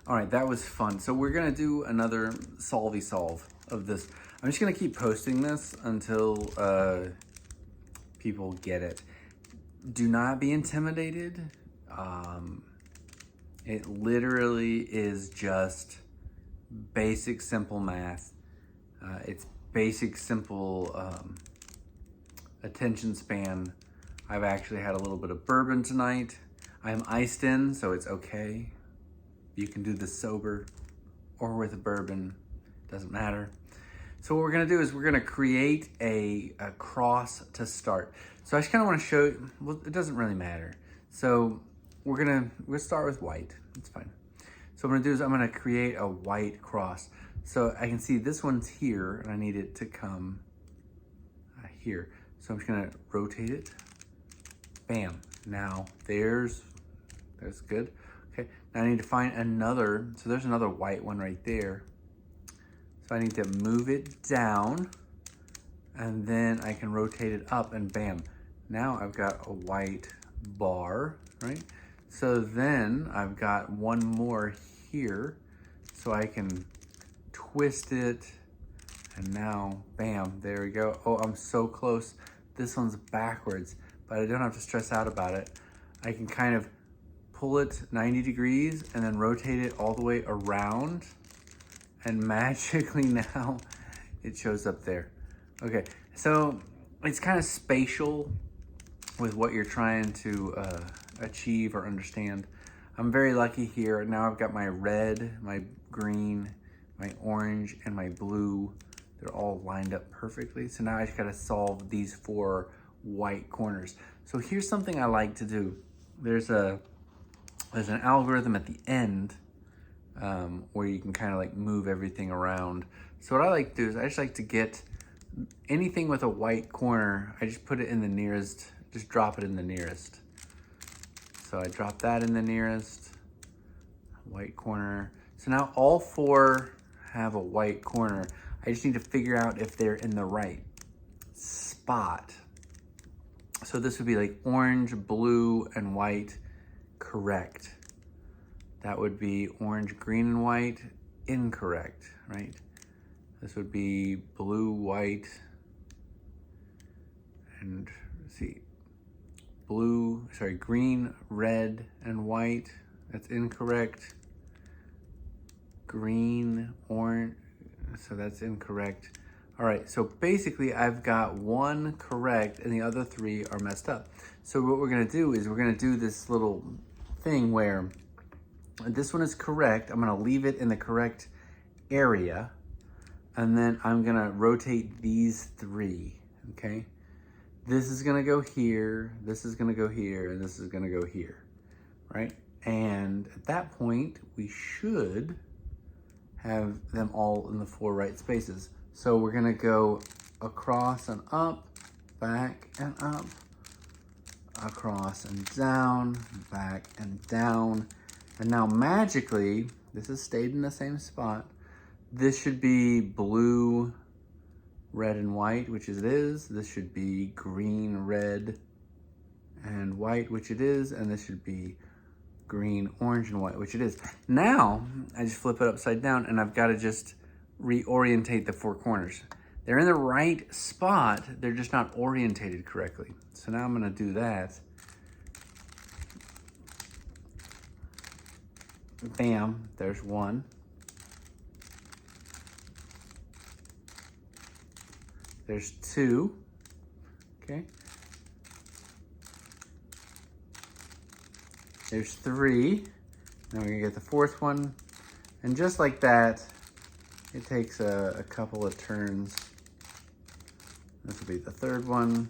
All right, that was fun. So we're gonna do another solvey solve of this. I'm just gonna keep posting this until people get it. Do not be intimidated. It literally is just basic, simple math. It's basic, simple attention span. I've actually had a little bit of bourbon tonight. I'm iced in, so it's okay. You can do this sober or with a bourbon, doesn't matter. So what we're gonna do is we're gonna create a cross to start. So I just kinda wanna show you, well, it doesn't really matter. So we're gonna start with white, it's fine. So what I'm gonna do is I'm gonna create a white cross. So I can see this one's here and I need it to come here. So I'm just gonna rotate it, bam. Now that's good. Okay, now I need to find another, so there's another white one right there. So I need to move it down and then I can rotate it up and bam. Now I've got a white bar, right? So then I've got one more here so I can twist it and now bam, there we go. Oh, I'm so close. This one's backwards, but I don't have to stress out about it. I can kind of pull it 90 degrees and then rotate it all the way around and magically now it shows up there. Okay, so it's kind of spatial with what you're trying to achieve or understand. I'm very lucky here. Now I've got my red, my green, my orange, and my blue. They're all lined up perfectly. So now I just gotta solve these 4 white corners. So here's something I like to do. There's an algorithm at the end where you can kind of like move everything around. So what I like to do is I just like to get anything with a white corner, I just put it in the nearest, just drop it in the nearest. So I drop that in the nearest, white corner. So now all 4 have a white corner. I just need to figure out if they're in the right spot. So this would be like orange, blue, and white, correct. That would be orange, green, and white, incorrect, right? This would be blue, white, and let's see, green, red, and white. That's incorrect. Green, orange, so that's incorrect. All right, so basically I've got 1 correct and the other 3 are messed up. So what we're gonna do is we're gonna do this little thing where this one is correct. I'm gonna leave it in the correct area and then I'm gonna rotate these 3, okay? This is gonna go here, this is gonna go here, and this is gonna go here, right? And at that point, we should have them all in the 4 right spaces. So we're gonna go across and up, back and up, across and down, back and down. And now magically, this has stayed in the same spot. This should be blue, red, and white, which it is. This should be green, red, and white, which it is. And this should be green, orange, and white, which it is. Now, I just flip it upside down and I've got to just reorientate the 4 corners. They're in the right spot, they're just not orientated correctly. So now I'm gonna do that. Bam, there's 1. There's 2, okay. There's 3. Now we're gonna get the 4th one. And just like that, it takes a couple of turns. This will be the 3rd one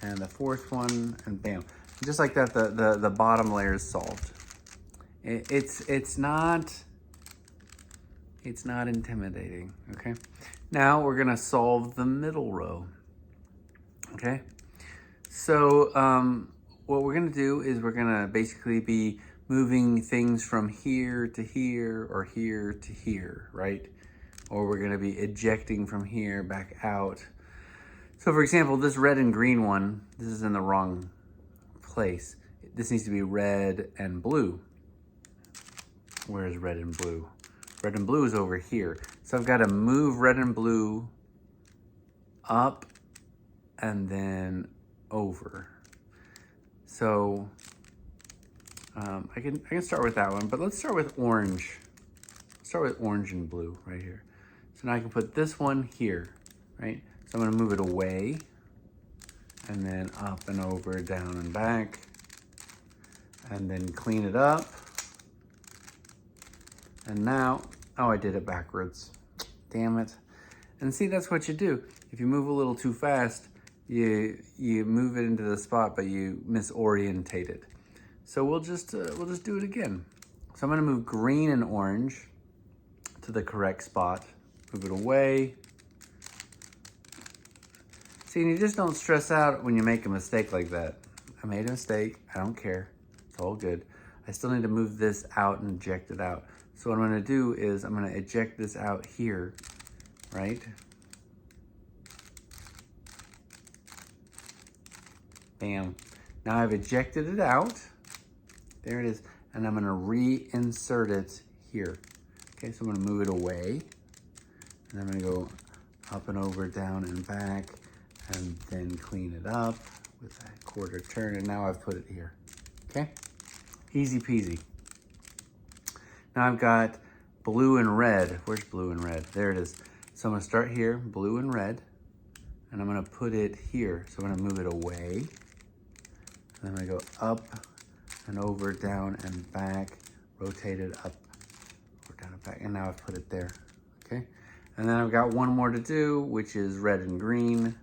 and the 4th one, and bam. Just like that, the bottom layer is solved. It's not intimidating, okay? Now we're gonna solve the middle row, okay? So what we're gonna do is we're gonna basically be moving things from here to here or here to here, right? Or we're gonna be ejecting from here back out. So for example, this red and green one, this is in the wrong place. This needs to be red and blue. Where's red and blue? Red and blue is over here. So I've got to move red and blue up and then over. So I can start with that one, but let's start with orange. Start with orange and blue right here. So now I can put this one here, right? So I'm gonna move it away and then up and over, down and back, and then clean it up. And now, oh, I did it backwards. Damn it. And see, that's what you do. If you move a little too fast, you move it into the spot, but you misorientate it. So we'll just do it again. So I'm gonna move green and orange to the correct spot. Move it away. See, and you just don't stress out when you make a mistake like that. I made a mistake, I don't care, it's all good. I still need to move this out and eject it out. So what I'm gonna do is I'm gonna eject this out here, right? Bam. Now I've ejected it out. There it is. And I'm gonna reinsert it here. Okay, so I'm gonna move it away. And I'm gonna go up and over, down and back, and then clean it up with a quarter turn. And now I've put it here, okay? Easy peasy. Now I've got blue and red. Where's blue and red? There it is. So I'm gonna start here, blue and red, and I'm gonna put it here. So I'm gonna move it away. And I'm gonna go up and over, down and back, rotate it up, or down and back, and now I've put it there, okay? And then I've got one more to do, which is red and green.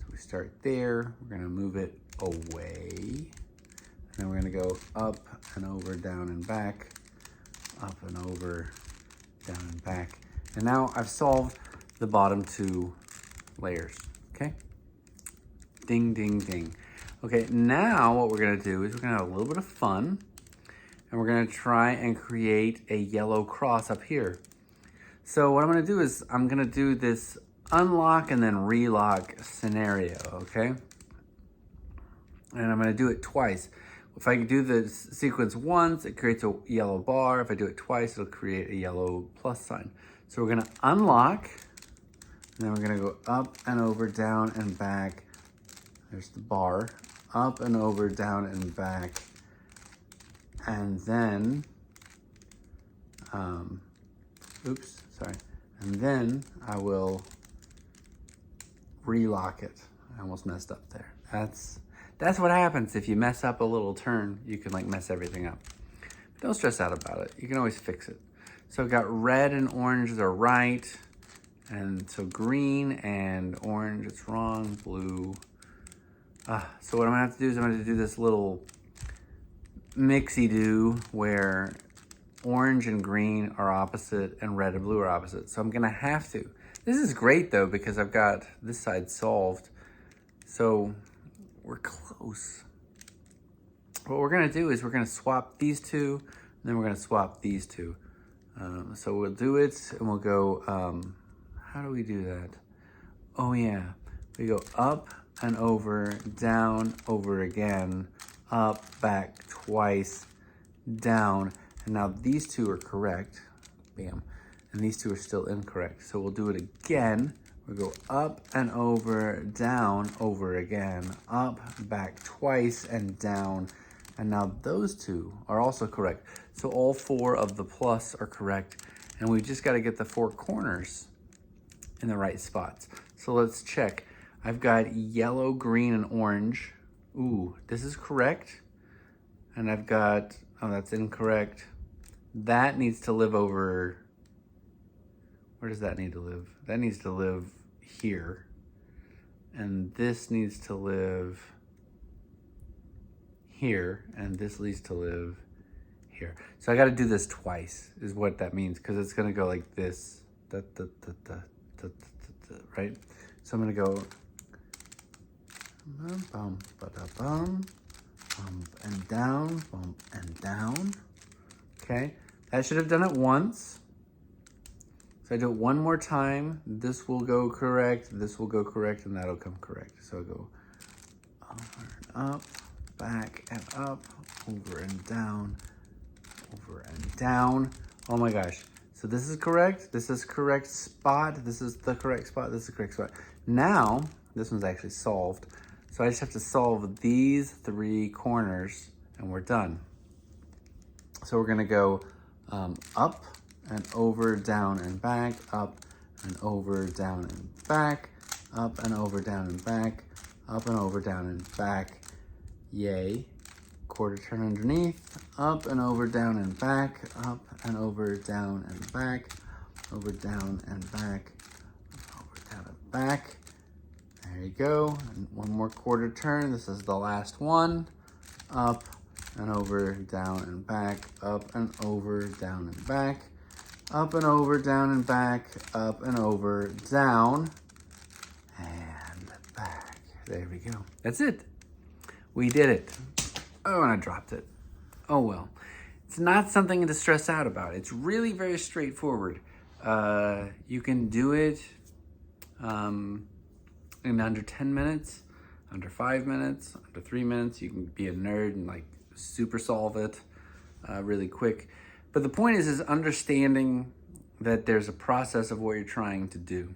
So we start there, we're gonna move it away, and then we're gonna go up and over, down and back, up and over, down and back. And now I've solved the bottom two layers, okay? Ding, ding, ding. Okay, now what we're gonna do is we're gonna have a little bit of fun, and we're gonna try and create a yellow cross up here. So what I'm gonna do is I'm gonna do this unlock and then relock scenario, okay? And I'm gonna do it twice. If I do the sequence once, it creates a yellow bar. If I do it twice, it'll create a yellow plus sign. So we're gonna unlock, and then we're gonna go up and over, down and back. There's the bar. Up and over, down and back. And then, oops, sorry. And then I will relock it. I almost messed up there. That's what happens if you mess up a little turn. You can like mess everything up. But don't stress out about it. You can always fix it. So I've got red and orange are right. And so green and orange, it's wrong, blue. So what I'm gonna have to do is I'm gonna do this little mixy-do where orange and green are opposite and red and blue are opposite. So I'm gonna have to. This is great though because I've got this side solved. So we're close. What we're gonna do is we're gonna swap these two and then we're gonna swap these two. So we'll do it and we'll go, how do we do that? Oh yeah, we go up and over, down, over again, up, back, twice, down. And now these two are correct, bam. And these two are still incorrect. So we'll do it again. We'll go up and over, down, over again, up, back twice, and down. And now those two are also correct. So all four of the plus are correct. And we just gotta get the four corners in the right spots. So let's check. I've got yellow, green, and orange. Ooh, this is correct. And I've got, oh, that's incorrect. That needs to live over, where does that need to live? That needs to live here. And this needs to live here. And this needs to live here. So I gotta do this twice, is what that means, because it's gonna go like this, right? So I'm gonna go, bum, ba-da-bum, bump and down, bump and down. Okay, I should have done it once. So I do it one more time. This will go correct, this will go correct, and that'll come correct. So I go over and up, back and up, over and down, over and down. Oh my gosh. So this is correct. This is correct spot. This is the correct spot. This is the correct spot. Now, this one's actually solved. So I just have to solve these 3 corners and we're done. So we're gonna go up and over, down and back, up and over, down and back, up and over, down and back, up and over, down and back. Yay. Quarter turn underneath, up and over, down and back, up and over, down and back, over, down and back, over, down and back. There you go. And one more quarter turn. This is the last one. Up and over, down and back, up and over, down and back, up and over, down and back, up and over, down and back. There we go. That's it. We did it. Oh, and I dropped it. Oh well. It's not something to stress out about. It's really very straightforward. You can do it in under 10 minutes, under 5 minutes, under 3 minutes. You can be a nerd and like super solve it really quick. But the point is understanding that there's a process of what you're trying to do.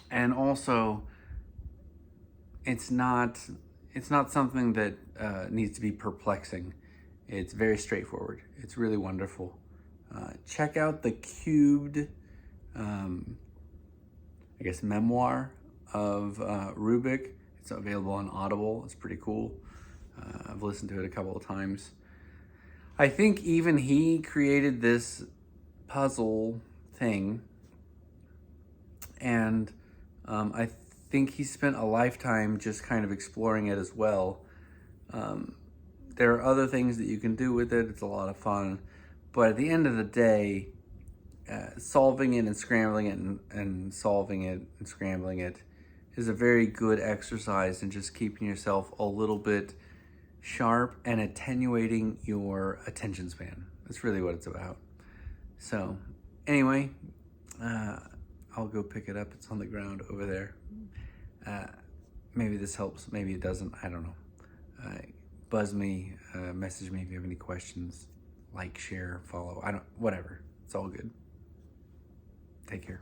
And also, it's not something that needs to be perplexing. It's very straightforward. It's really wonderful. Check out the cubed, I guess, memoir of Rubik. It's available on Audible. It's pretty cool. I've listened to it a couple of times. I think even he created this puzzle thing, and I think he spent a lifetime just kind of exploring it as well. There are other things that you can do with it. It's a lot of fun. But at the end of the day, solving it and scrambling it and solving it and scrambling it is a very good exercise in just keeping yourself a little bit sharp and attenuating your attention span. That's really what it's about. So anyway, I'll go pick it up. It's on the ground over there. Maybe this helps, maybe it doesn't, I don't know. Buzz me, message me if you have any questions. Like, share, follow, whatever. It's all good. Take care.